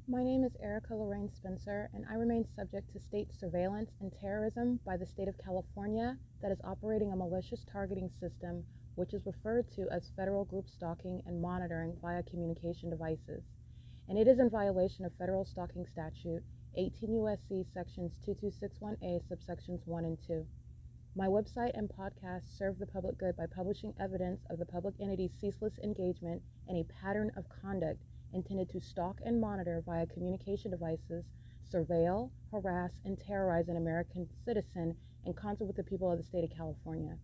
My name is Erica Lorraine Spencer, and I remain subject to state surveillance and terrorism by the state of California that is operating a malicious targeting system, which is referred to as federal group stalking and monitoring via communication devices. And it is in violation of federal stalking statute 18 U.S.C. sections 2261A subsections 1 and 2. My website and podcast serve the public good by publishing evidence of the public entity's ceaseless engagement in a pattern of conduct intended to stalk and monitor via communication devices, surveil, harass, and terrorize an American citizen in concert with the people of the state of California.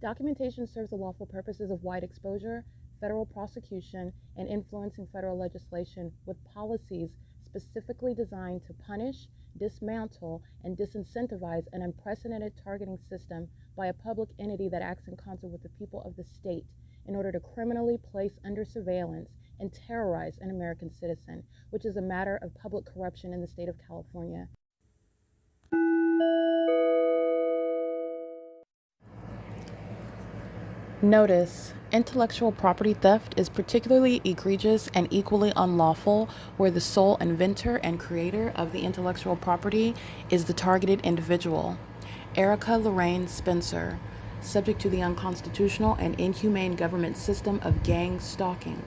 Documentation serves the lawful purposes of wide exposure, federal prosecution, and influencing federal legislation with policies specifically designed to punish, dismantle, and disincentivize an unprecedented targeting system by a public entity that acts in concert with the people of the state in order to criminally place under surveillance and terrorize an American citizen, which is a matter of public corruption in the state of California. Notice: intellectual property theft is particularly egregious and equally unlawful where the sole inventor and creator of the intellectual property is the targeted individual. Erica Lorraine Spencer, subject to the unconstitutional and inhumane government system of gang stalking,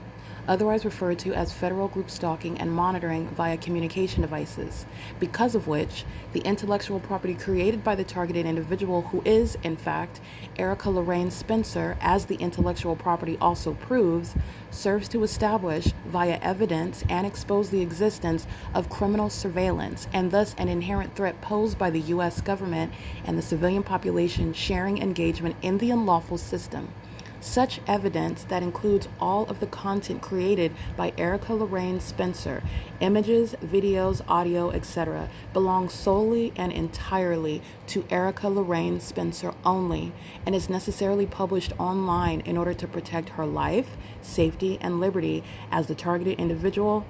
otherwise referred to as federal group stalking and monitoring via communication devices, because of which the intellectual property created by the targeted individual, who is, in fact, Erica Lorraine Spencer, as the intellectual property also proves, serves to establish via evidence and expose the existence of criminal surveillance and thus an inherent threat posed by the U.S. government and the civilian population sharing engagement in the unlawful system. Such evidence, that includes all of the content created by Erica Lorraine Spencer, images, videos, audio, etc., belongs solely and entirely to Erica Lorraine Spencer only and is necessarily published online in order to protect her life, safety, and liberty as the targeted individual,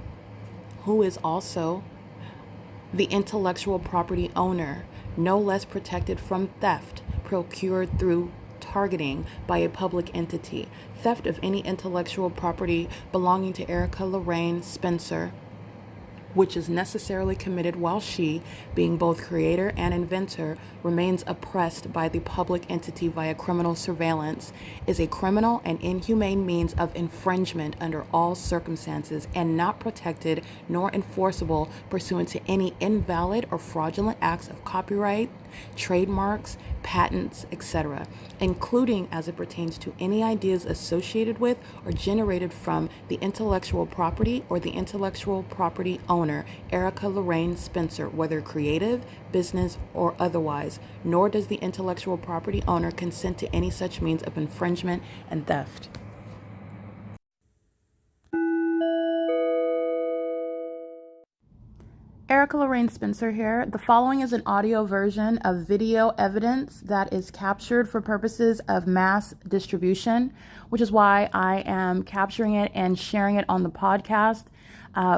who is also the intellectual property owner, no less protected from theft procured through targeting by a public entity. Theft of any intellectual property belonging to Erica Lorraine Spencer, which is necessarily committed while she, being both creator and inventor, remains oppressed by the public entity via criminal surveillance, is a criminal and inhumane means of infringement under all circumstances and not protected nor enforceable pursuant to any invalid or fraudulent acts of copyright, trademarks, patents, etc., including as it pertains to any ideas associated with or generated from the intellectual property or the intellectual property owner, Erica Lorraine Spencer, whether creative, business, or otherwise, nor does the intellectual property owner consent to any such means of infringement and theft. Erica Lorraine Spencer here. The following is an audio version of video evidence that is captured for purposes of mass distribution, which is why I am capturing it and sharing it on the podcast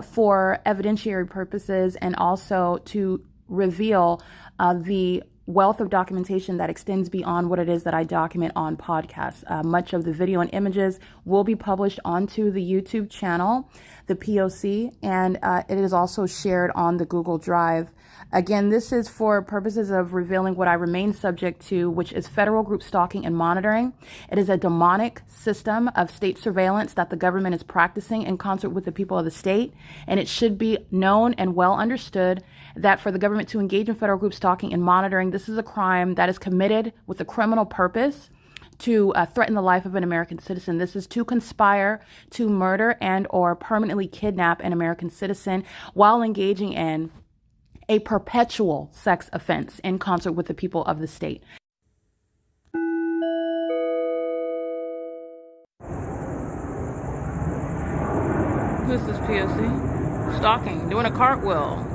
for evidentiary purposes and also to reveal the wealth of documentation that extends beyond what it is that I document on podcasts. Much of the video and images will be published onto the YouTube channel, the P.O.C, and it is also shared on the Google Drive. Again, this is for purposes of revealing what I remain subject to, which is federal group stalking and monitoring. It is a demonic system of state surveillance that the government is practicing in concert with the people of the state, and it should be known and well understood that for the government to engage in federal group stalking and monitoring, this is a crime that is committed with a criminal purpose to threaten the life of an American citizen. This is to conspire to murder and or permanently kidnap an American citizen while engaging in a perpetual sex offense in concert with the people of the state. This is P.O.C. Stalking, doing a cartwheel.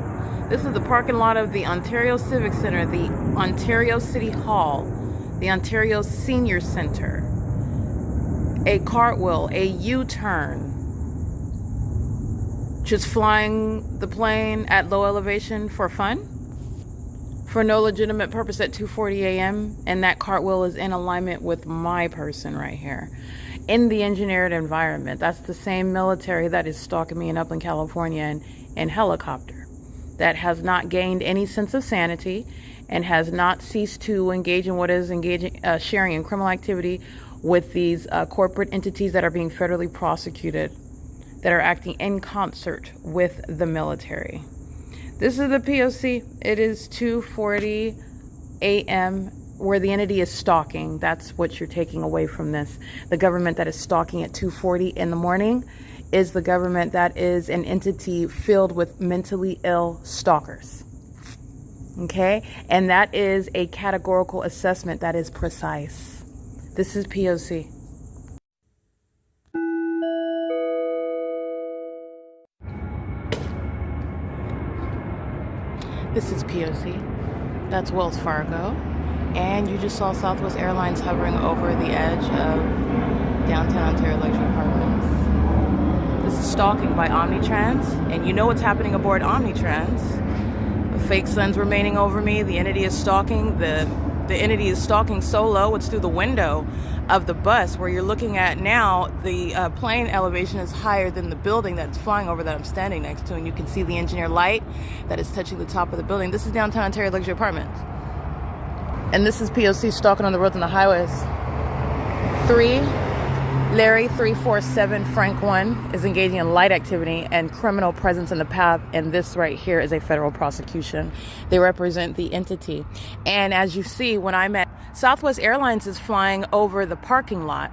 This is the parking lot of the Ontario Civic Center, the Ontario City Hall, the Ontario Senior Center. A cartwheel, a U-turn. Just flying the plane at low elevation for fun, for no legitimate purpose at 2:40 a.m. And that cartwheel is in alignment with my person right here. in the engineered environment. That's the same military that is stalking me in Upland, California in helicopter, that has not gained any sense of sanity and has not ceased to engage in what is sharing in criminal activity with these corporate entities that are being federally prosecuted, that are acting in concert with the military. This is the P.O.C. It is 2:40 a.m. where the entity is stalking. That's what you're taking away from this. The government that is stalking at 2:40 in the morning is the government that is an entity filled with mentally ill stalkers. Okay? And that is a categorical assessment that is precise. This is P.O.C. This is P.O.C. That's Wells Fargo. And you just saw Southwest Airlines hovering over the edge of downtown Ontario luxury apartments. This is stalking by Omnitrans. And you know what's happening aboard Omnitrans. The fake sun's remaining over me. The entity is stalking. The entity is stalking so low, it's through the window of the bus where you're looking at now. The plane elevation is higher than the building that's flying over that I'm standing next to, and you can see the engineer light that is touching the top of the building. This is downtown Ontario luxury apartments. And this is P.O.C. stalking on the roads and the highways. Larry 347 Frank 1 is engaging in light activity and criminal presence in the path, and this right here is a federal prosecution. They represent the entity. And as you see, when I'm at Southwest Airlines is flying over the parking lot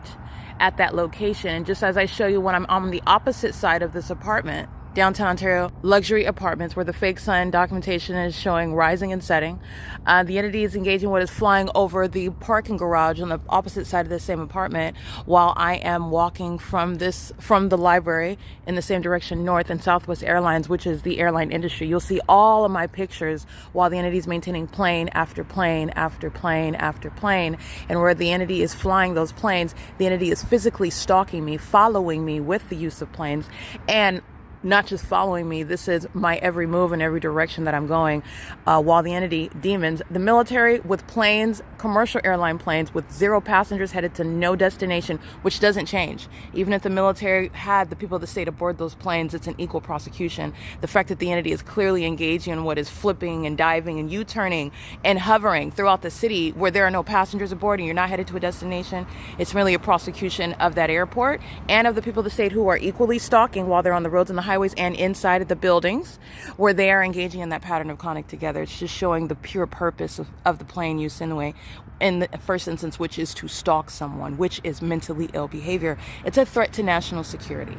at that location, and just as I show you when I'm on the opposite side of this apartment, downtown Ontario luxury apartments, where the fake sun documentation is showing rising and setting. The entity is engaging what is flying over the parking garage on the opposite side of the same apartment, while I am walking from the library in the same direction north, and Southwest Airlines, which is the airline industry. You'll see all of my pictures while the entity is maintaining plane after plane after plane after plane, and where the entity is flying those planes, the entity is physically stalking me, following me with the use of planes, and not just following me, this is my every move in every direction that I'm going, while the entity demons the military with planes, commercial airline planes with 0 passengers headed to no destination, which doesn't change. Even if the military had the people of the state aboard those planes, it's an equal prosecution. The fact that the entity is clearly engaging in what is flipping and diving and U-turning and hovering throughout the city where there are no passengers aboard and you're not headed to a destination, it's merely a prosecution of that airport and of the people of the state who are equally stalking while they're on the roads and the highways and inside of the buildings where they are engaging in that pattern of conduct together. It's just showing the pure purpose of the plane use in the way, in the first instance, which is to stalk someone, which is mentally ill behavior. It's a threat to national security.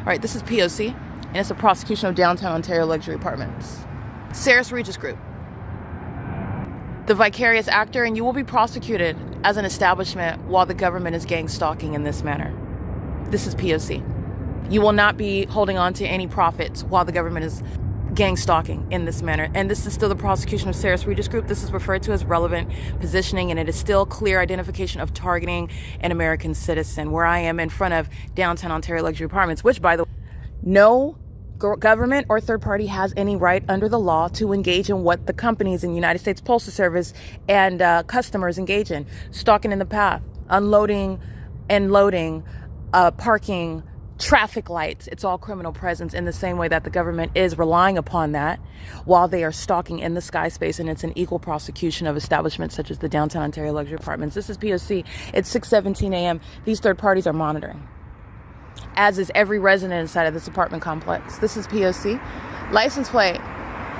All right, this is P.O.C. and it's a prosecution of downtown Ontario luxury apartments. CEASELESS Regis Group, the vicarious actor, and you will be prosecuted as an establishment while the government is gang stalking in this manner. This is P.O.C. You will not be holding on to any profits while the government is gang stalking in this manner. And this is still the prosecution of CEASELESS Regis Group. This is referred to as relevant positioning, and it is still clear identification of targeting an American citizen, where I am in front of downtown Ontario luxury apartments, which, by the way, no government or third party has any right under the law to engage in what the companies in the United States Postal Service and customers engage in. Stalking in the path, unloading and loading, parking, traffic lights. It's all criminal presence, in the same way that the government is relying upon that while they are stalking in the sky space, and it's an equal prosecution of establishments such as the downtown Ontario luxury apartments. This is P.O.C. It's 6:17 a.m. These third parties are monitoring, as is every resident inside of this apartment complex. This is P.O.C. License plate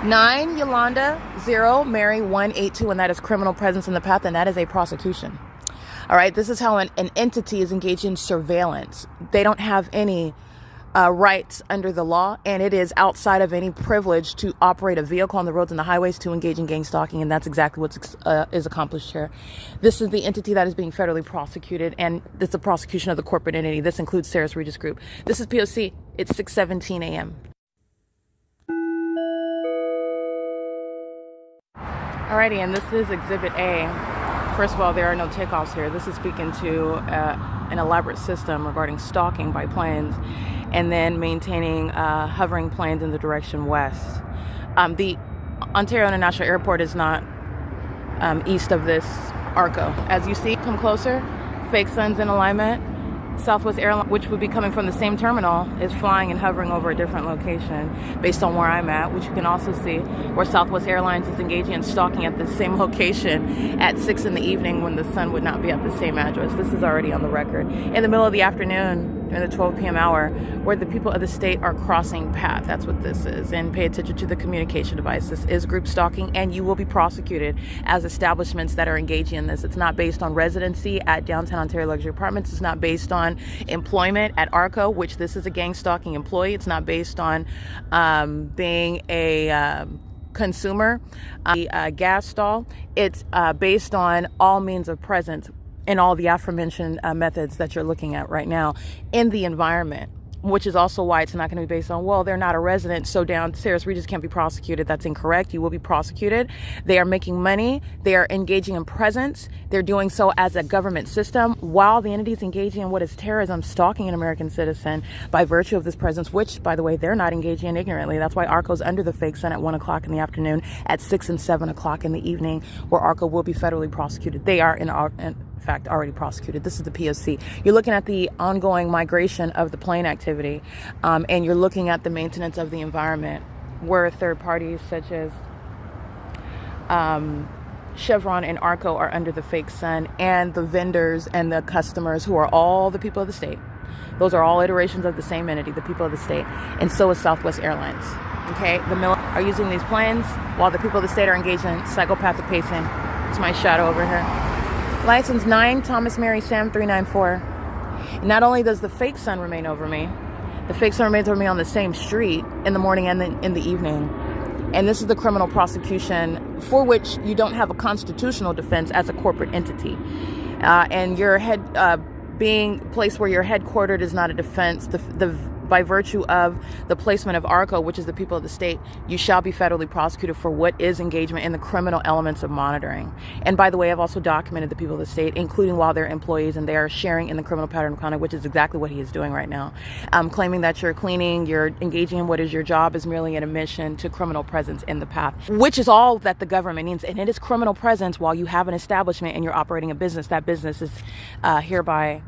9 Yolanda 0 Mary 182, and that is criminal presence in the path, and that is a prosecution. All right, this is how an entity is engaged in surveillance. They don't have any rights under the law, and it is outside of any privilege to operate a vehicle on the roads and the highways to engage in gang stalking, and that's exactly what is accomplished here. This is the entity that is being federally prosecuted, and it's a prosecution of the corporate entity. This includes CEASELESS Regis Group. This is P.O.C. It's 6:17 a.m. Alrighty, and this is Exhibit A. First of all, there are no takeoffs here. This is speaking to an elaborate system regarding stalking by planes and then maintaining hovering planes in the direction west. The Ontario International Airport is not east of this ARCO. As you see, come closer, fake sun's in alignment. Southwest Airlines, which would be coming from the same terminal, is flying and hovering over a different location based on where I'm at, which you can also see where Southwest Airlines is engaging in stalking at the same location at 6 in the evening when the sun would not be at the same address. This is already on the record. In the middle of the afternoon, in the 12 p.m. hour, where the people of the state are crossing path. That's what this is. And pay attention to the communication device. This is group stalking, and you will be prosecuted as establishments that are engaging in this. It's not based on residency at Downtown Ontario Luxury Apartments. It's not based on employment at ARCO, which this is a gang stalking employee. It's not based on being a consumer, a gas stall. It's based on all means of presence in all the aforementioned methods that you're looking at right now in the environment, which is also why it's not going to be based on, well, they're not a resident, so downstairs Regis can't be prosecuted. That's incorrect. You will be prosecuted. They are making money. They are engaging in presence. They're doing so as a government system while the entity is engaging in what is terrorism, stalking an American citizen by virtue of this presence, which, by the way, they're not engaging in ignorantly. That's why ARCO's under the fake sun at 1 o'clock in the afternoon, at 6 and 7 o'clock in the evening, where ARCO will be federally prosecuted. They are in fact already prosecuted. This is the P.O.C. You're looking at the ongoing migration of the plane activity, and you're looking at the maintenance of the environment, where third parties such as Chevron and ARCO are under the fake sun, and the vendors and the customers, who are all the people of the state. Those are all iterations of the same entity, the people of the state, and so is Southwest Airlines. Okay, the military are using these planes while the people of the state are engaged in psychopathic pacing. It's my shadow over here. License 9 Thomas Mary Sam 394. Not only does the fake sun remain over me, the fake sun remains over me on the same street in the morning and in the evening. And this is the criminal prosecution for which you don't have a constitutional defense as a corporate entity. And your being placed where you're headquartered is not a defense. By virtue of the placement of ARCO, which is the people of the state, you shall be federally prosecuted for what is engagement in the criminal elements of monitoring. And by the way, I've also documented the people of the state, including while they're employees and they are sharing in the criminal pattern of conduct, which is exactly what he is doing right now. Claiming that you're cleaning, you're engaging in what is your job is merely an admission to criminal presence in the path, which is all that the government needs. And it is criminal presence while you have an establishment and you're operating a business. That business is hereby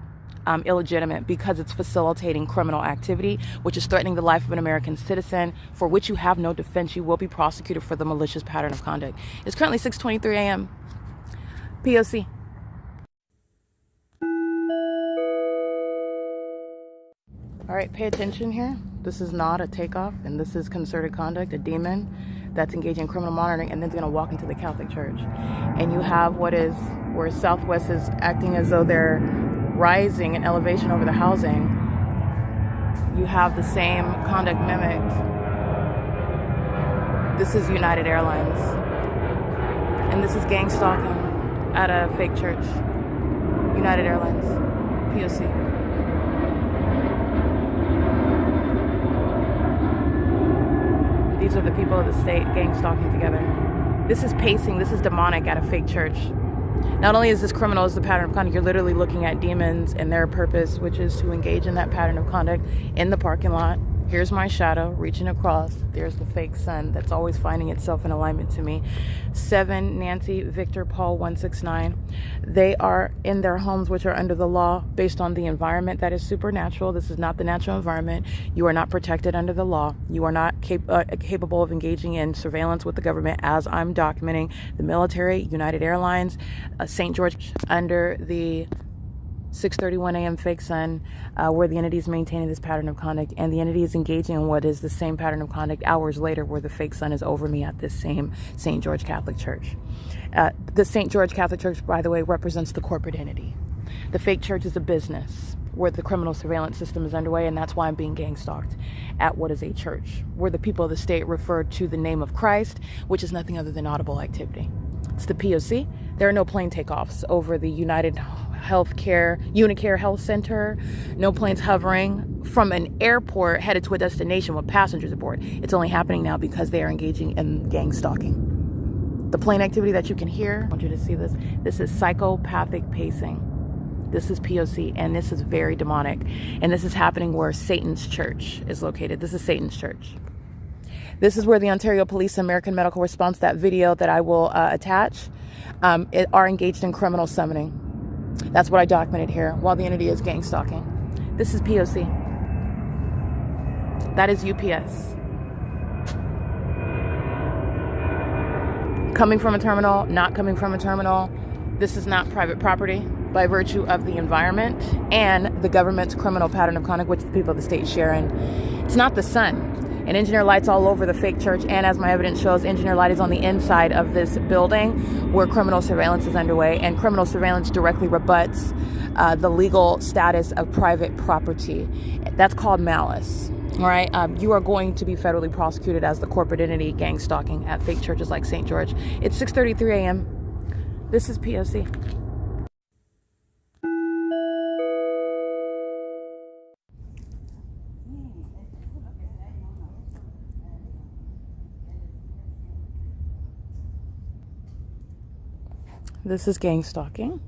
illegitimate because it's facilitating criminal activity, which is threatening the life of an American citizen, for which you have no defense. You will be prosecuted for the malicious pattern of conduct. It's currently 6:23 a.m. P.O.C. All right, pay attention here. This is not a takeoff, and this is concerted conduct, a demon that's engaging in criminal monitoring, and then it's going to walk into the Catholic Church. And you have where Southwest is acting as though they're rising in elevation over the housing. You have the same conduct mimicked. This is United Airlines. And this is gang stalking at a fake church. United Airlines. P.O.C. These are the people of the state gang stalking together. This is pacing. This is demonic at a fake church. Not only is this criminal as the pattern of conduct, you're literally looking at demons and their purpose, which is to engage in that pattern of conduct in the parking lot. Here's my shadow reaching across. There's the fake sun that's always finding itself in alignment to me. 7 Nancy Victor Paul 169. They are in their homes, which are under the law based on the environment that is supernatural. This is not the natural environment. You are not protected under the law. You are not capable of engaging in surveillance with the government, as I'm documenting. The military, United Airlines, St. George, under the 6:31 a.m. fake sun, where the entity is maintaining this pattern of conduct, and the entity is engaging in what is the same pattern of conduct hours later, where the fake sun is over me at this same St. George Catholic Church. The St. George Catholic Church, by the way, represents the corporate entity. The fake church is a business where the criminal surveillance system is underway, and that's why I'm being gang stalked at what is a church, where the people of the state refer to the name of Christ, which is nothing other than audible activity. It's the P.O.C. There are no plane takeoffs over the United Unicare Health Center. No planes hovering from an airport headed to a destination with passengers aboard. It's only happening now because they are engaging in gang stalking. The plane activity that you can hear, I want you to see this. This is psychopathic pacing. This is P.O.C. and this is very demonic. And this is happening where Satan's church is located. This is Satan's church. This is where the Ontario Police American Medical Response, that video that I will attach, are engaged in criminal summoning. That's what I documented here while the entity is gang stalking. This is P.O.C. That is UPS. Coming from a terminal, not coming from a terminal. This is not private property by virtue of the environment and the government's criminal pattern of conduct, which the people of the state share in. It's not the sun. And engineer light's all over the fake church, and as my evidence shows, engineer light is on the inside of this building where criminal surveillance is underway, and criminal surveillance directly rebuts the legal status of private property. That's called malice. All right, you are going to be federally prosecuted as the corporate entity gang stalking at fake churches like St. George. It's 6:33 a.m. This is P.O.C. This is gang stalking,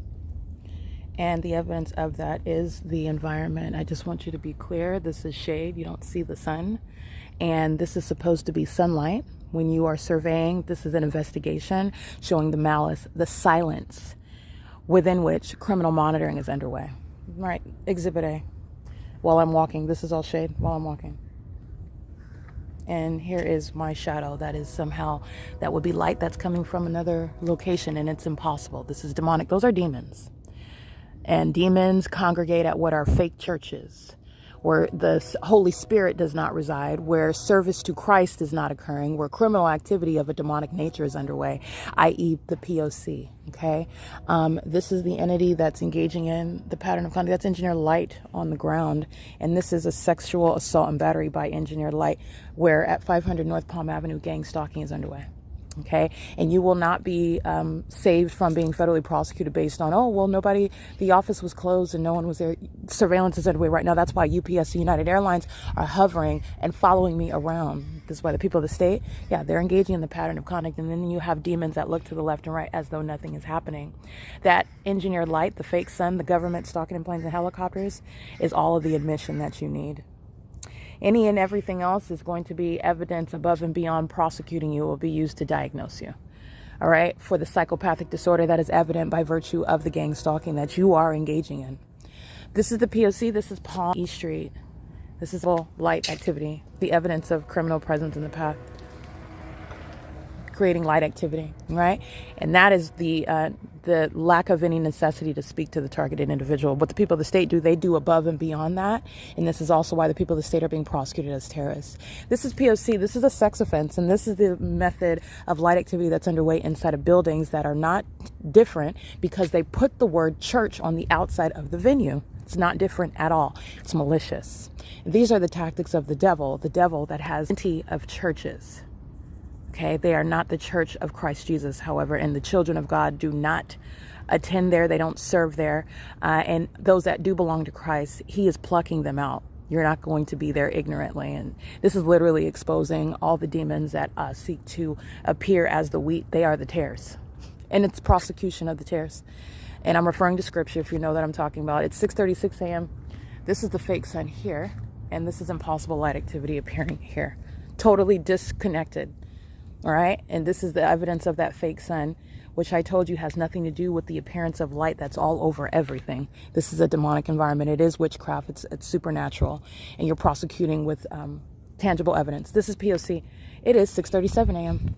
and the evidence of that is the environment. I just want you to be clear. This is shade. You don't see the sun, and this is supposed to be sunlight. When you are surveying, this is an investigation showing the malice, the silence within which criminal monitoring is underway. All right, Exhibit A. While I'm walking, this is all shade while I'm walking. And here is my shadow. That is somehow, that would be light that's coming from another location, and it's impossible. This is demonic. Those are demons. And demons congregate at what are fake churches, where the Holy Spirit does not reside, where service to Christ is not occurring, where criminal activity of a demonic nature is underway, i.e. the P.O.C. Okay, this is the entity that's engaging in the pattern of conduct. That's engineer light on the ground, and this is a sexual assault and battery by engineer light, where at 500 North Palm Avenue, gang stalking is underway. Okay, and you will not be saved from being federally prosecuted based on, oh, well, nobody, the office was closed and no one was there. Surveillance is underway right now. That's why UPS and United Airlines are hovering and following me around. This is why the people of the state, yeah, they're engaging in the pattern of conduct. And then you have demons that look to the left and right as though nothing is happening. That engineered light, the fake sun, the government stalking in planes and helicopters is all of the admission that you need. Any and everything else is going to be evidence above and beyond prosecuting you, will be used to diagnose you. All right, for the psychopathic disorder that is evident by virtue of the gang stalking that you are engaging in. This is the P.O.C. This is Palm East Street. This is all light activity, the evidence of criminal presence in the path, creating light activity, right? And that is the lack of any necessity to speak to the targeted individual. What the people of the state do, they do above and beyond that. And this is also why the people of the state are being prosecuted as terrorists. This is P.O.C. This is a sex offense. And this is the method of light activity that's underway inside of buildings that are not different because they put the word church on the outside of the venue. It's not different at all. It's malicious. These are the tactics of the devil that has plenty of churches. Okay, they are not the church of Christ Jesus, however, and the children of God do not attend there. They don't serve there. And those that do belong to Christ, he is plucking them out. You're not going to be there ignorantly. And this is literally exposing all the demons that seek to appear as the wheat. They are the tares. And it's prosecution of the tares. And I'm referring to scripture if you know that I'm talking about. It's 6:36 a.m. This is the fake sun here. And this is impossible light activity appearing here. Totally disconnected. All right. And this is the evidence of that fake sun, which I told you has nothing to do with the appearance of light that's all over everything. This is a demonic environment. It is witchcraft. It's supernatural. And you're prosecuting with tangible evidence. This is P.O.C. It is 6:37 a.m.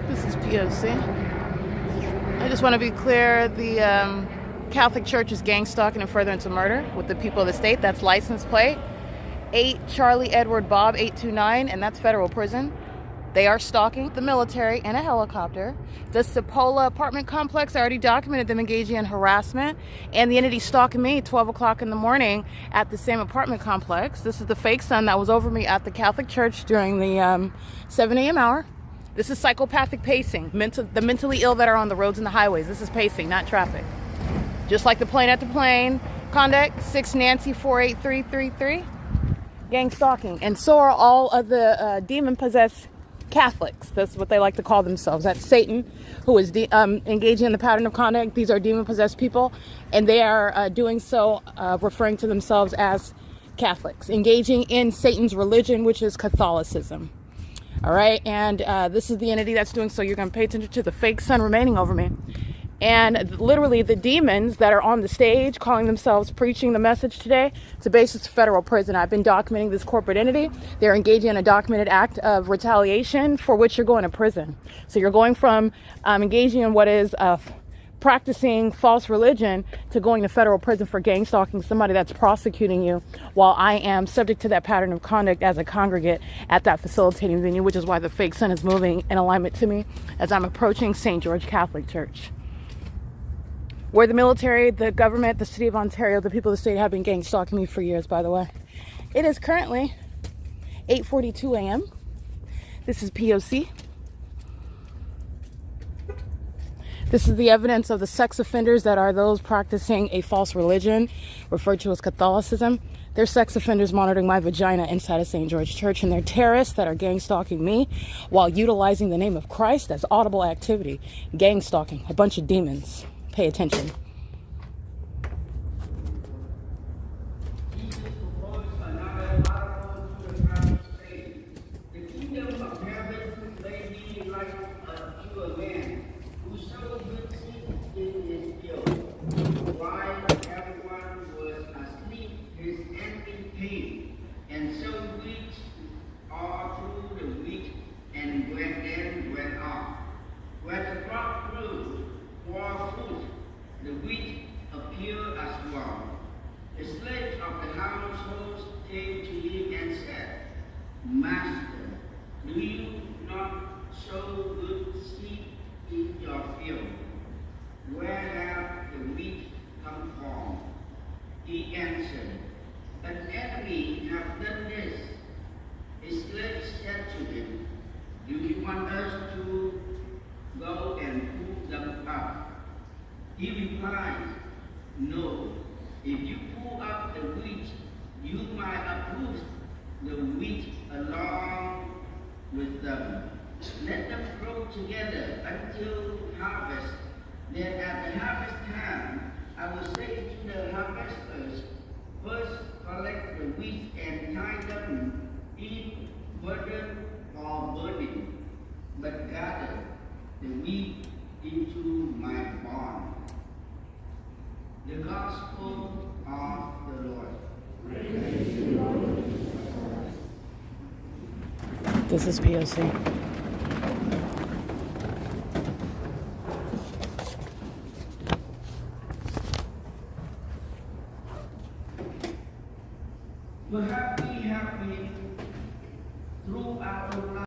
This is P.O.C. I just want to be clear. The Catholic Church is gang stalking and furtherance of murder with the people of the state. That's license plate 8 Charlie Edward Bob 829, and that's federal prison. They are stalking the military and a helicopter. The Cipolla apartment complex, I already documented them engaging in harassment, and the entity stalking me 12 o'clock in the morning at the same apartment complex. This is the fake sun that was over me at the Catholic Church during the 7 a.m. hour. This is psychopathic pacing, the mentally ill that are on the roads and the highways. This is pacing, not traffic. Just like the plane at the plane conduct, 6 Nancy 48333, gang stalking. And so are all of the demon-possessed Catholics. That's what they like to call themselves. That's Satan, who is engaging in the pattern of conduct. These are demon-possessed people, and they are doing so, referring to themselves as Catholics, engaging in Satan's religion, which is Catholicism. All right, and this is the entity that's doing so. You're going to pay attention to the fake sun remaining over me. And literally the demons that are on the stage calling themselves preaching the message today, it's a basis of federal prison. I've been documenting this corporate entity. They're engaging in a documented act of retaliation for which you're going to prison. So you're going from engaging in what is practicing false religion to going to federal prison for gang stalking somebody that's prosecuting you, while I am subject to that pattern of conduct as a congregate at that facilitating venue, which is why the fake sun is moving in alignment to me as I'm approaching St. George Catholic Church, where the military, the government, the city of Ontario, the people of the state have been gang stalking me for years, by the way. It is currently 8:42 a.m. This is P.O.C. This is the evidence of the sex offenders that are those practicing a false religion, referred to as Catholicism. They're sex offenders monitoring my vagina inside of St. George Church, and they're terrorists that are gang stalking me while utilizing the name of Christ as audible activity. Gang stalking, a bunch of demons. Pay attention. The wheat appeared as well. The slaves of the household came to him and said, Master, do you not sow good seed in your field? Where have the wheat come from? He answered, An enemy hath done this. His slaves said to him, Do you want us to go and pull them up? He replied, No. If you pull up the wheat, you might uproot the wheat along with them. Let them grow together until harvest. Then at the harvest time, I will say to the harvesters, First collect the wheat and tie them in burden or burning, but gather the wheat into my barn. The Gospel of the Lord. This is P.O.C. Well, happy throughout the life.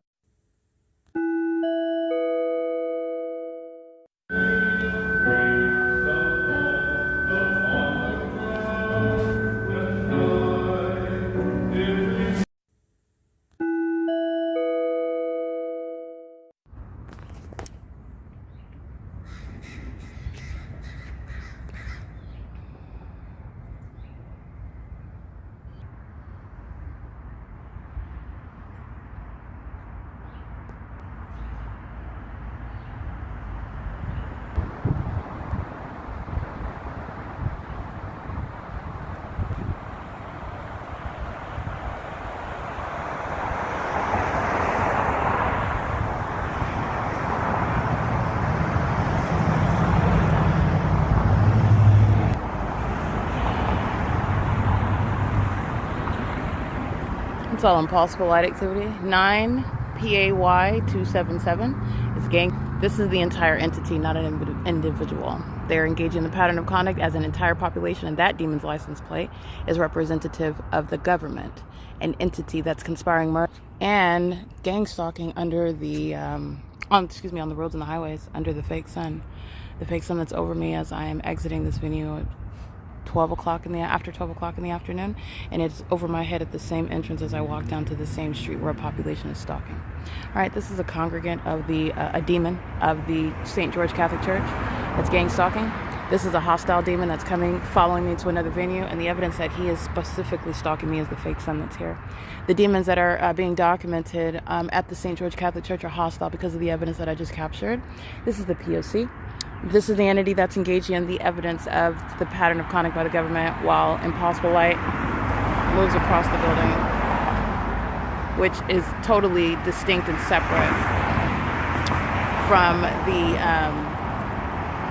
It's all impossible light activity. 9 PAY 277 is gang. This is the entire entity, not an individual. They're engaging in the pattern of conduct as an entire population, and that demon's license plate is representative of the government, an entity that's conspiring murder and gang stalking under the on the roads and the highways under the fake sun. The fake sun that's over me as I am exiting this venue at after 12 o'clock in the afternoon, and it's over my head at the same entrance as I walk down to the same street where a population is stalking. All right, this is a congregant of a demon of the St. George Catholic Church that's gang stalking. This is a hostile demon that's following me to another venue, and the evidence that he is specifically stalking me is the fake sun that's here. The demons that are being documented at the St. George Catholic Church are hostile because of the evidence that I just captured. This is the P.O.C. This is the entity that's engaging in the evidence of the pattern of conduct by the government while impossible light moves across the building. which is totally distinct and separate from the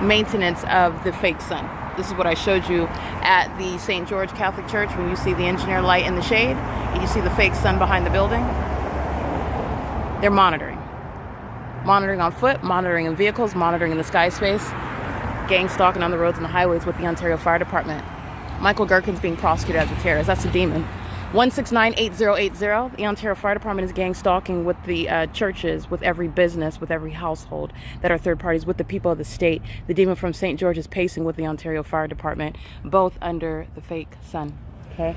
maintenance of the fake sun. This is what I showed you at the St. George Catholic Church when you see the engineer light in the shade and you see the fake sun behind the building. They're monitoring. Monitoring on foot, monitoring in vehicles, monitoring in the sky space, gang stalking on the roads and the highways with the Ontario Fire Department. Michael GERKEN's being prosecuted as a terrorist. That's a demon. 169-8080. The Ontario Fire Department is gang stalking with the churches, with every business, with every household that are third parties, with the people of the state. The demon from St. George is pacing with the Ontario Fire Department, both under the fake sun. Okay,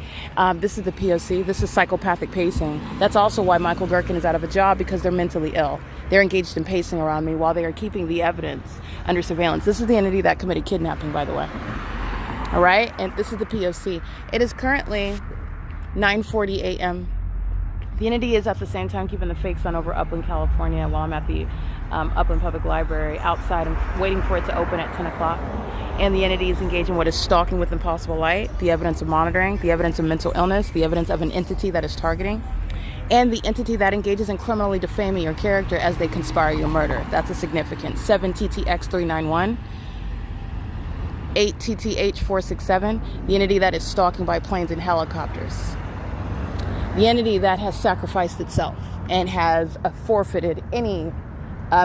this is the P.O.C. This is psychopathic pacing. That's also why Michael GERKEN is out of a job, because they're mentally ill. They're engaged in pacing around me while they are keeping the evidence under surveillance. This is the entity that committed kidnapping, by the way. All right, and this is the P.O.C. It is currently 9:40 a.m. The entity is at the same time keeping the fake sun over Upland, California, while I'm at the Upland Public Library outside and waiting for it to open at 10 o'clock. And the entity is engaged in what is stalking with impossible light, the evidence of monitoring, the evidence of mental illness, the evidence of an entity that is targeting, and the entity that engages in criminally defaming your character as they conspire your murder. That's a significant 7TTX391. 8TTH467, the entity that is stalking by planes and helicopters. The entity that has sacrificed itself and has forfeited any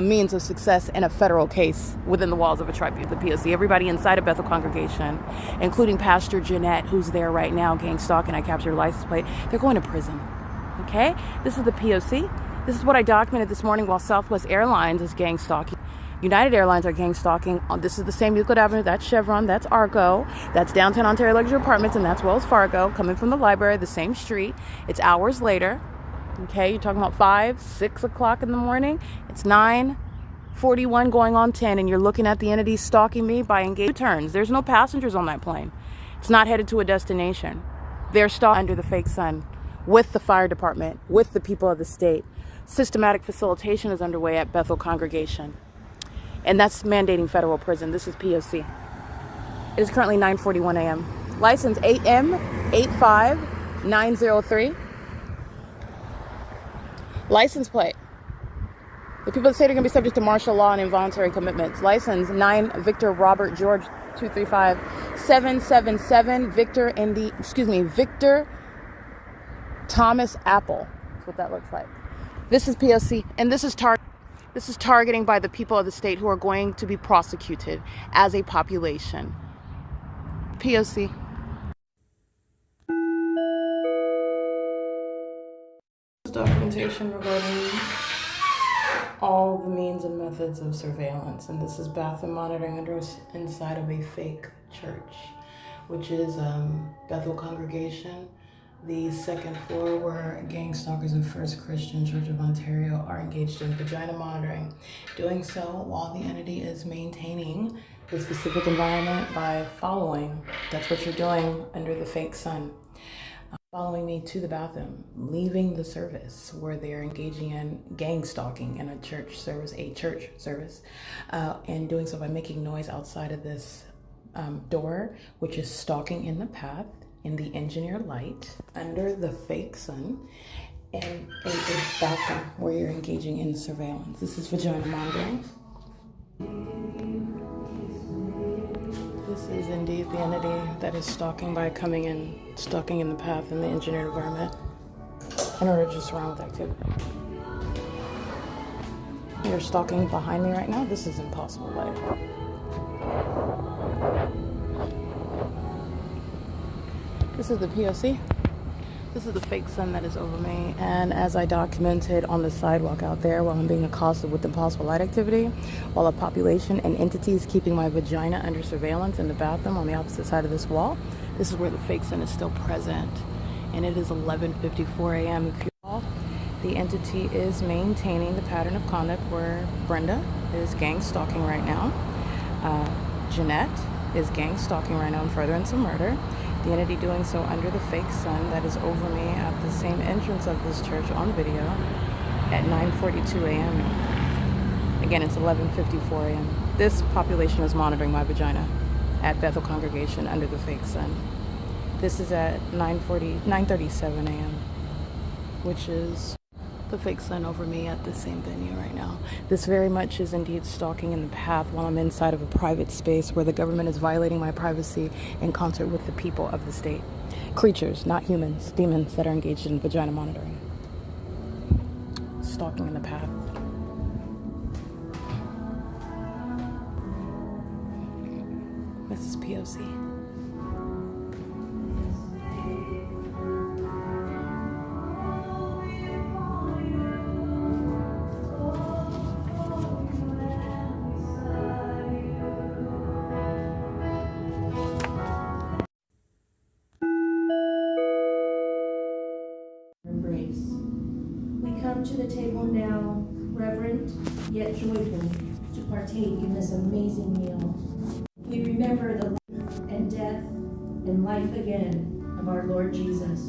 means of success in a federal case within the walls of a tribunal, the P.O.C. Everybody inside of Bethel Congregation, including Pastor Jeanette, who's there right now, gang stalking. I captured her license plate. They're going to prison. Okay? This is the P.O.C. This is what I documented this morning while Southwest Airlines is gang stalking. United Airlines are gang stalking. This is the same Euclid Avenue. That's Chevron. That's ARCO. That's Downtown Ontario Luxury Apartments, and that's Wells Fargo. Coming from the library, the same street. It's hours later. Okay, you're talking about 5, 6 o'clock in the morning. It's 9:41 going on 10, and you're looking at the entity stalking me by engaged turns. There's no passengers on that plane. It's not headed to a destination. They're stalking under the fake sun with the fire department, with the people of the state. Systematic facilitation is underway at Bethel Congregation. And that's mandating federal prison. This is P.O.C. It is currently 9:41 a.m. License 8M85903. License plate. The people of the state are going to be subject to martial law and involuntary commitments. License 9 Victor Robert George 235777 Victor Thomas Apple. That's what that looks like. This is P.O.C. and this is targeting by the people of the state who are going to be prosecuted as a population. P.O.C. Documentation regarding all the means and methods of surveillance, and this is bathroom monitoring inside of a fake church, which is Bethel Congregation, the second floor where gang stalkers of First Christian Church of Ontario are engaged in vagina monitoring, doing so while the entity is maintaining the specific environment by following. That's what you're doing under the fake sun. Following me to the bathroom, leaving the service where they're engaging in gang stalking in a church service, and doing so by making noise outside of this door, which is stalking in the path, in the engineer light, under the fake sun, and in a bathroom where you're engaging in surveillance. This is vagina monitoring. This is indeed the entity that is stalking by coming in, stalking in the path in the engineered environment in order to surround with activity. You're stalking behind me right now. This is impossible light. This is the P.O.C. This is the fake sun that is over me, and as I documented on the sidewalk out there while I'm being accosted with impossible light activity, while a population and entities keeping my vagina under surveillance in the bathroom on the opposite side of this wall, this is where the fake sun is still present, and it is 11:54 a.m. If you recall, the entity is maintaining the pattern of conduct where Brenda is gang stalking right now, Jeanette is gang stalking right now in furtherance of murder. The entity doing so under the fake sun that is over me at the same entrance of this church on video at 9:42 a.m. Again, it's 11:54 a.m. This population is monitoring my vagina at Bethel Congregation under the fake sun. This is at 9:37 a.m., which is the fake sign over me at the same venue right now. This very much is indeed stalking in the path while I'm inside of a private space where the government is violating my privacy in concert with the people of the state. Creatures, not humans, demons that are engaged in vagina monitoring. Stalking in the path. This is P.O.C. Embrace. We come to the table now, reverent yet joyful, to partake in this amazing meal. We remember the life and death and life again of our Lord Jesus.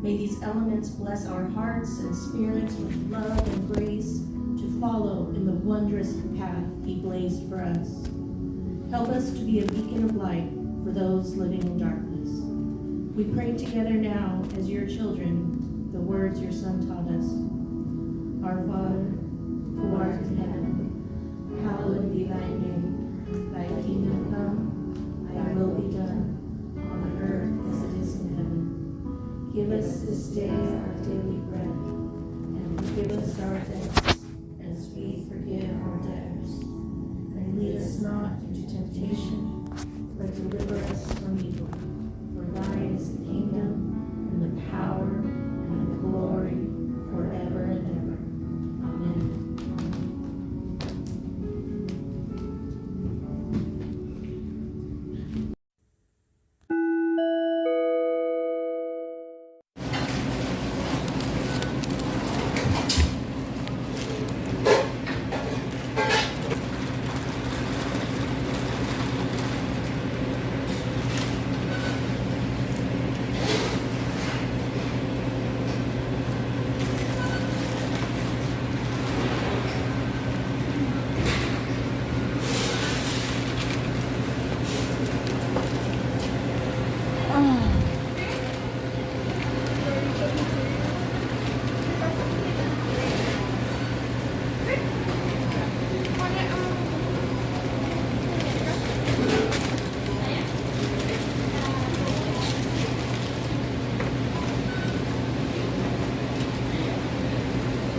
May these elements bless our hearts and spirits with love and grace to follow in the wondrous path He blazed for us. Help us to be a beacon of light for those living in darkness. We pray together now as your children, the words your Son taught us. Our Father, who art in heaven, hallowed be thy name. Thy kingdom come, thy will be done, on earth as it is in heaven. Give us this day our daily bread, and forgive us our debts, as we forgive our debtors. And lead us not into temptation, but deliver us from evil. For thine is the kingdom, and the power, and the glory, forever and ever. Amen.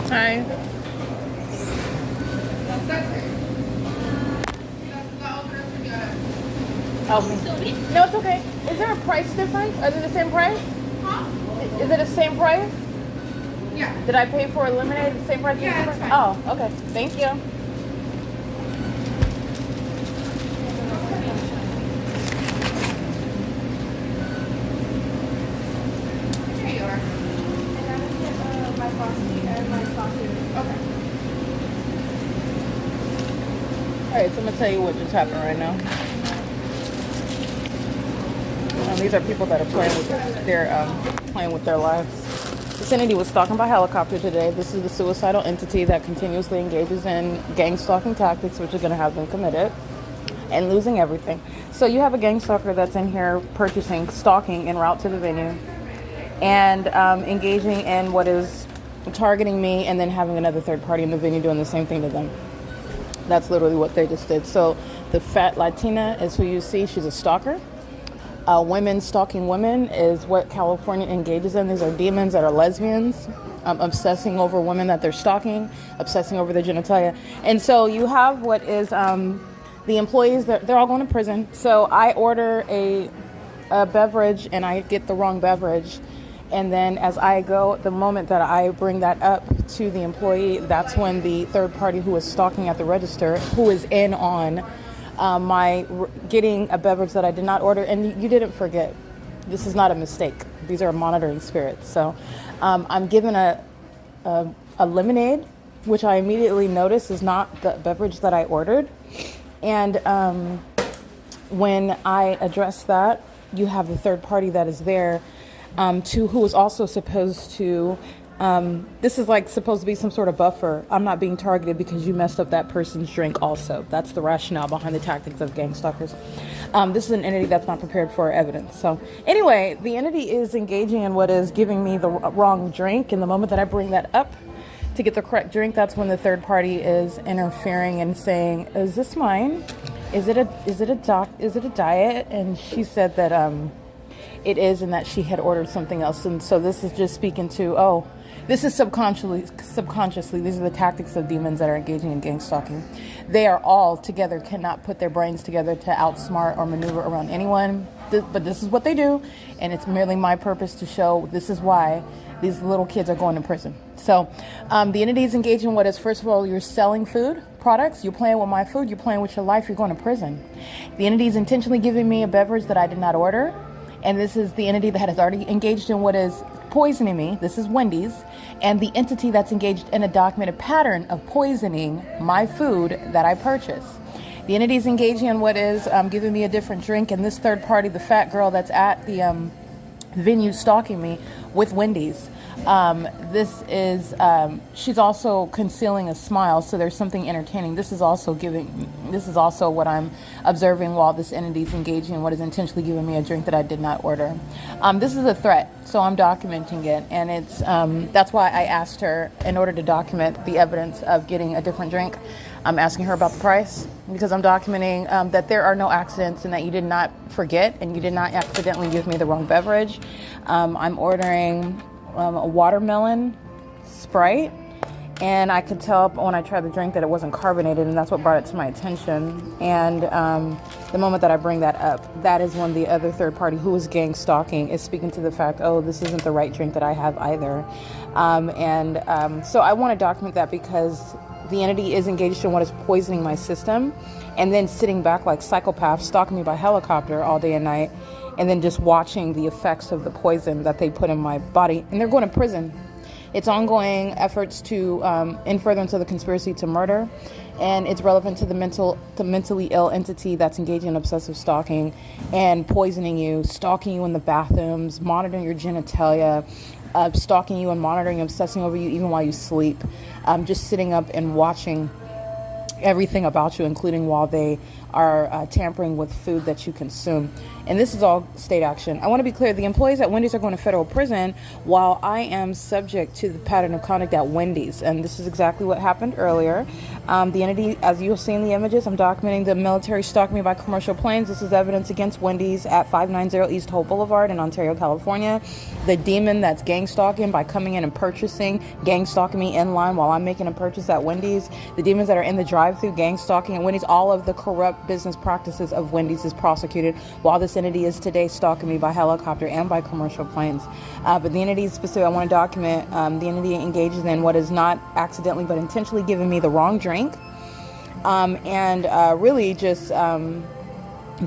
Hi. Oh, no, it's okay. Is there a price difference? Is it the same price? Huh? Is it the same price? Yeah. Did I pay for a lemonade the same price? Yeah, it's fine. Oh, okay. Thank you. Here you are. And I will get my frosty and my Stalking. Okay. All right, so I'm gonna tell you what just happened right now. These are people that are playing with their lives. This entity was stalking by helicopter today. This is the suicidal entity that continuously engages in gang stalking tactics, which are going to have them committed and losing everything. So you have a gang stalker that's in here purchasing, stalking en route to the venue, and engaging in what is targeting me, and then having another third party in the venue doing the same thing to them. That's literally what they just did. So the fat Latina is who you see. She's a stalker. Women stalking women is what California engages in. These are demons that are lesbians, obsessing over women that they're stalking, obsessing over their genitalia. And so you have what is the employees, they're all going to prison. So I order a beverage and I get the wrong beverage. And then as I go, the moment that I bring that up to the employee, that's when the third party who is stalking at the register, who is in on my getting a beverage that I did not order, and you didn't forget. This is not a mistake. These are monitoring spirits. So I'm given a lemonade, which I immediately notice is not the beverage that I ordered. And when I address that, you have the third party that is there, who is also supposed to. This is like supposed to be some sort of buffer. I'm not being targeted because you messed up that person's drink also. That's the rationale behind the tactics of gang stalkers. This is an entity that's not prepared for evidence. So anyway, the entity is engaging in what is giving me the wrong drink. And the moment that I bring that up to get the correct drink, that's when the third party is interfering and saying, "Is this mine? Is it a diet?" And she said that it is, and that she had ordered something else. And so this is just speaking to, oh, this is subconsciously, these are the tactics of demons that are engaging in gang stalking. They are all together, cannot put their brains together to outsmart or maneuver around anyone. But this is what they do, and it's merely my purpose to show this is why these little kids are going to prison. So the entity is engaging in what is, first of all, you're selling food products, you're playing with my food, you're playing with your life, you're going to prison. The entity is intentionally giving me a beverage that I did not order, and this is the entity that has already engaged in what is poisoning me. This is Wendy's, and the entity that's engaged in a documented pattern of poisoning my food that I purchased. The entity is engaging in what is giving me a different drink, and this third party, the fat girl that's at the venue stalking me with Wendy's. This is, she's also concealing a smile, so there's something entertaining. This is also what I'm observing while this entity is engaging in what is intentionally giving me a drink that I did not order. This is a threat, so I'm documenting it, and it's, that's why I asked her, in order to document the evidence of getting a different drink, I'm asking her about the price, because I'm documenting that there are no accidents and that you did not forget and you did not accidentally give me the wrong beverage. I'm ordering a watermelon Sprite, and I could tell when I tried the drink that it wasn't carbonated, and that's what brought it to my attention. And the moment that I bring that up, that is when the other third party who is gang stalking is speaking to the fact, oh, this isn't the right drink that I have either. So I want to document that because the entity is engaged in what is poisoning my system, and then sitting back like psychopaths stalking me by helicopter all day and night, and then just watching the effects of the poison that they put in my body. And they're going to prison. It's ongoing efforts to, in furtherance of the conspiracy to murder, and it's relevant to the mentally ill entity that's engaging in obsessive stalking and poisoning you, stalking you in the bathrooms, monitoring your genitalia, stalking you and monitoring, obsessing over you even while you sleep, just sitting up and watching everything about you, including while they are tampering with food that you consume. And this is all state action. I want to be clear, the employees at Wendy's are going to federal prison while I am subject to the pattern of conduct at Wendy's. And this is exactly what happened earlier. The entity, as you'll see in the images, I'm documenting the military stalking me by commercial planes. This is evidence against Wendy's at 590 East Hope Boulevard in Ontario, California. The demon that's gang stalking by coming in and purchasing, gang stalking me in line while I'm making a purchase at Wendy's. The demons that are in the drive-thru gang stalking at Wendy's. All of the corrupt business practices of Wendy's is prosecuted, while this entity is today stalking me by helicopter and by commercial planes. But the entity specific, I want to document the entity engages in what is not accidentally but intentionally giving me the wrong drink, and really just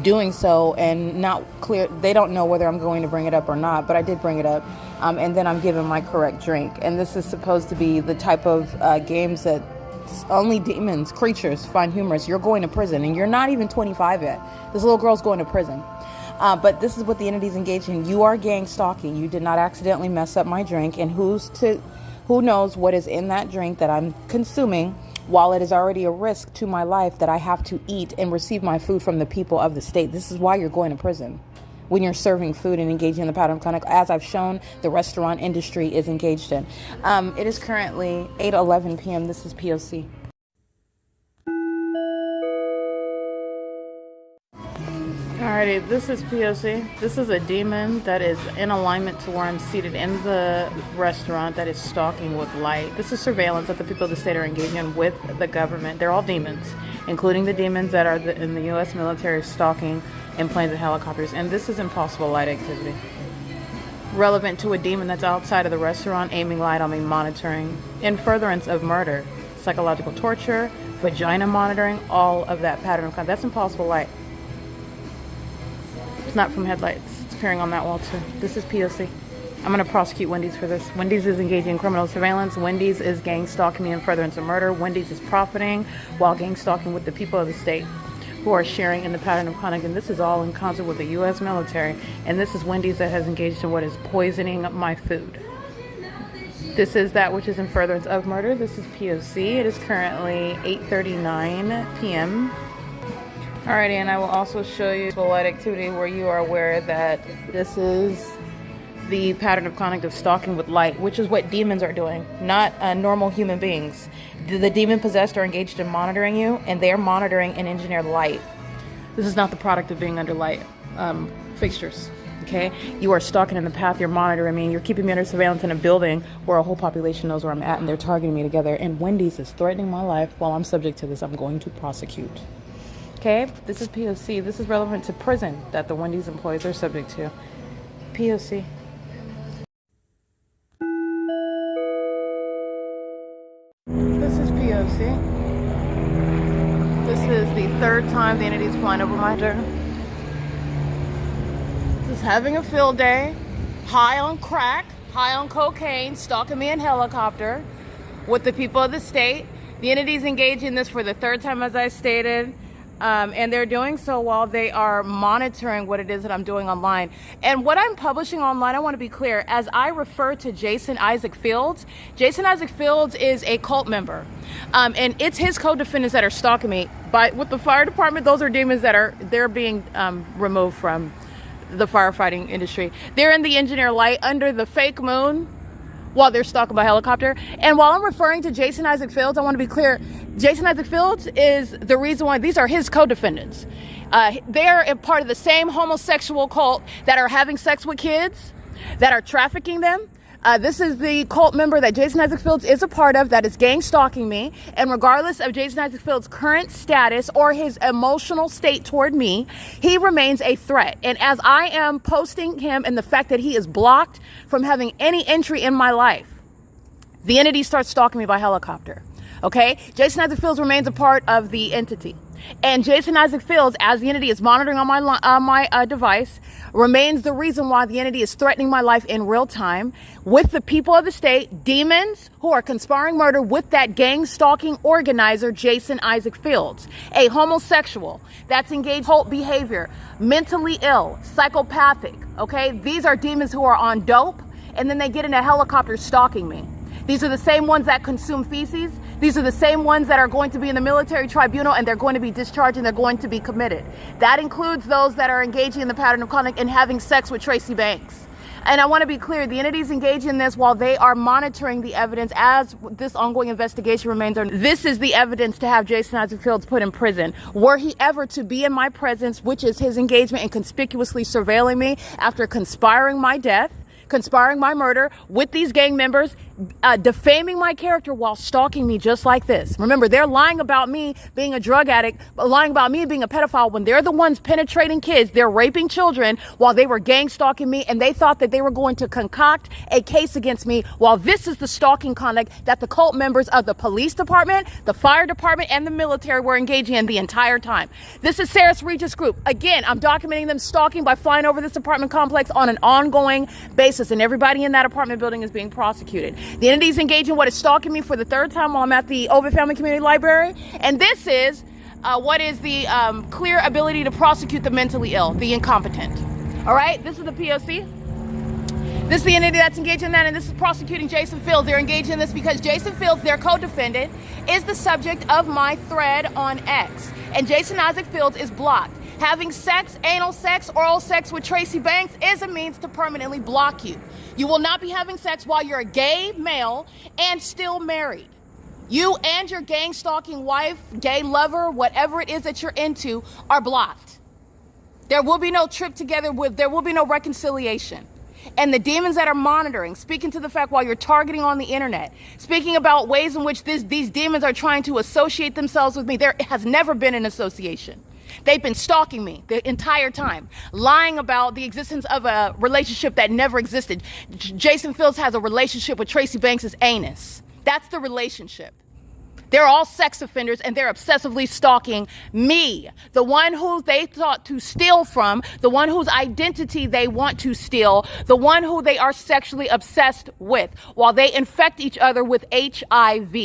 doing so and not clear. They don't know whether I'm going to bring it up or not, but I did bring it up, and then I'm given my correct drink. And this is supposed to be the type of games that only demons, creatures find humorous. You're going to prison, and you're not even 25 yet. This little girl's going to prison. But this is what the entity's engaged in. You are gang stalking. You did not accidentally mess up my drink, and who knows what is in that drink that I'm consuming, while it is already a risk to my life that I have to eat and receive my food from the people of the state. This is why you're going to prison, when you're serving food and engaging in the pattern of conduct, as I've shown the restaurant industry is engaged in. It is currently 8:11 p.m. This is P.O.C. Alrighty, this is P.O.C. This is a demon that is in alignment to where I'm seated in the restaurant that is stalking with light. This is surveillance that the people of the state are engaging in with the government. They're all demons, including the demons that are in the U.S. military stalking in planes and helicopters. And this is impossible light activity, relevant to a demon that's outside of the restaurant, aiming light on me, monitoring, in furtherance of murder, psychological torture, vagina monitoring, all of that pattern of conduct. That's impossible light. It's not from headlights. It's appearing on that wall too. This is P.O.C. I'm going to prosecute Wendy's for this. Wendy's is engaging in criminal surveillance. Wendy's is gang stalking me in furtherance of murder. Wendy's is profiting while gang stalking with the people of the state who are sharing in the pattern of conduct. And this is all in concert with the U.S. military. And this is Wendy's that has engaged in what is poisoning my food. This is that which is in furtherance of murder. This is P.O.C. It is currently 8:39 p.m. Alrighty, and I will also show you the light activity where you are aware that this is the pattern of conduct of stalking with light, which is what demons are doing, not normal human beings. The demon possessed are engaged in monitoring you, and they're monitoring and engineered light. This is not the product of being under light fixtures. Okay, you are stalking in the path, you're monitoring me, and you're keeping me under surveillance in a building where a whole population knows where I'm at, and they're targeting me together. And Wendy's is threatening my life. While I'm subject to this, I'm going to prosecute. Okay, this is P.O.C. This is relevant to prison that the Wendy's employees are subject to. P.O.C. This is P.O.C. This is the third time the entity's flying over my door. Just having a field day, high on crack, high on cocaine, stalking me in helicopter with the people of the state. The entity's engaged in this for the third time, as I stated. And they're doing so while they are monitoring what it is that I'm doing online. And what I'm publishing online, I want to be clear, as I refer to Jason Isaac Fields is a cult member. And it's his co-defendants that are stalking me. But with the fire department, those are demons that they're being removed from the firefighting industry. They're in the engineer light under the fake moon while they're stalking by helicopter. And while I'm referring to Jason Isaac Fields, I want to be clear, Jason Isaac Fields is the reason why these are his co-defendants. They're a part of the same homosexual cult that are having sex with kids, that are trafficking them. This is the cult member that Jason Isaac Fields is a part of that is gang stalking me. And regardless of Jason Isaac Fields' current status or his emotional state toward me, he remains a threat. And as I am posting him and the fact that he is blocked from having any entry in my life, the entity starts stalking me by helicopter. Okay? Jason Isaac Fields remains a part of the entity. And Jason Isaac Fields, as the entity is monitoring on my device, remains the reason why the entity is threatening my life in real time with the people of the state, demons who are conspiring murder with that gang stalking organizer, Jason Isaac Fields, a homosexual that's engaged HOLT behavior, mentally ill, psychopathic. Okay, these are demons who are on dope, and then they get in a helicopter stalking me. These are the same ones that consume feces. These are the same ones that are going to be in the military tribunal, and they're going to be discharged and they're going to be committed. That includes those that are engaging in the pattern of conduct and having sex with Tracy Banks. And I want to be clear, the entities engaged in this while they are monitoring the evidence as this ongoing investigation remains on. This is the evidence to have Jason Isaac Fields put in prison. Were he ever to be in my presence, which is his engagement in conspicuously surveilling me after conspiring my death, conspiring my murder with these gang members, defaming my character while stalking me just like this. Remember, they're lying about me being a drug addict, lying about me being a pedophile when they're the ones penetrating kids. They're raping children while they were gang stalking me, and they thought that they were going to concoct a case against me, while this is the stalking conduct that the cult members of the police department, the fire department, and the military were engaging in the entire time. This is Sarah's Regis Group. Again, I'm documenting them stalking by flying over this apartment complex on an ongoing basis, and everybody in that apartment building is being prosecuted. The entity's engaging what is stalking me for the third time while I'm at the OVITT Family Community Library. And this is what is the clear ability to prosecute the mentally ill, the incompetent. All right, this is the P.O.C. This is the entity that's engaged in that, and this is prosecuting Jason Fields. They're engaged in this because Jason Fields, their co-defendant, is the subject of my thread on X. And Jason Isaac Fields is blocked. Having sex, anal sex, oral sex with Tracy Banks is a means to permanently block you. You will not be having sex while you're a gay male and still married. You and your gang stalking wife, gay lover, whatever it is that you're into, are blocked. There will be no trip together there will be no reconciliation. And the demons that are monitoring, speaking to the fact while you're targeting on the internet, speaking about ways in which these demons are trying to associate themselves with me, there has never been an association. They've been stalking me the entire time, lying about the existence of a relationship that never existed. Jason Fields has a relationship with Tracy Banks' anus. That's the relationship. They're all sex offenders, and they're obsessively stalking me, the one who they thought to steal from, the one whose identity they want to steal, the one who they are sexually obsessed with, while they infect each other with HIV.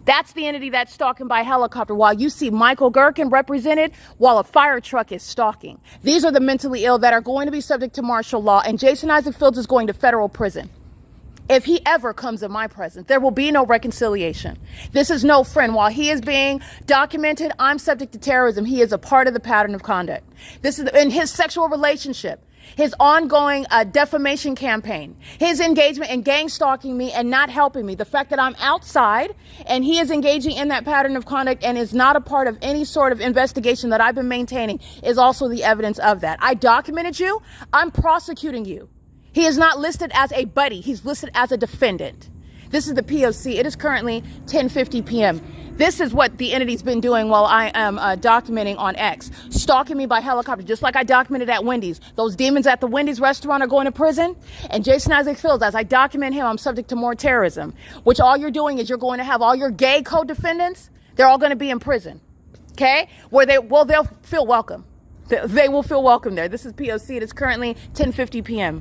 That's the entity that's stalking by helicopter, while you see Michael GERKEN represented while a fire truck is stalking. These are the mentally ill that are going to be subject to martial law, and Jason Isaac Fields is going to federal prison. If he ever comes in my presence, there will be no reconciliation. This is no friend. While he is being documented, I'm subject to terrorism. He is a part of the pattern of conduct. This is in his sexual relationship, his ongoing defamation campaign, his engagement in gang stalking me and not helping me. The fact that I'm outside and he is engaging in that pattern of conduct and is not a part of any sort of investigation that I've been maintaining is also the evidence of that. I documented you. I'm prosecuting you. He is not listed as a buddy. He's listed as a defendant. This is the P.O.C. It is currently 10:50 p.m. This is what the entity's been doing while I am documenting on X. Stalking me by helicopter, just like I documented at Wendy's. Those demons at the Wendy's restaurant are going to prison. And Jason Isaac Fields, as I document him, I'm subject to more terrorism. Which all you're doing is you're going to have all your gay co-defendants, they're all going to be in prison. Okay? They'll feel welcome. They will feel welcome there. This is P.O.C. It is currently 10:50 p.m.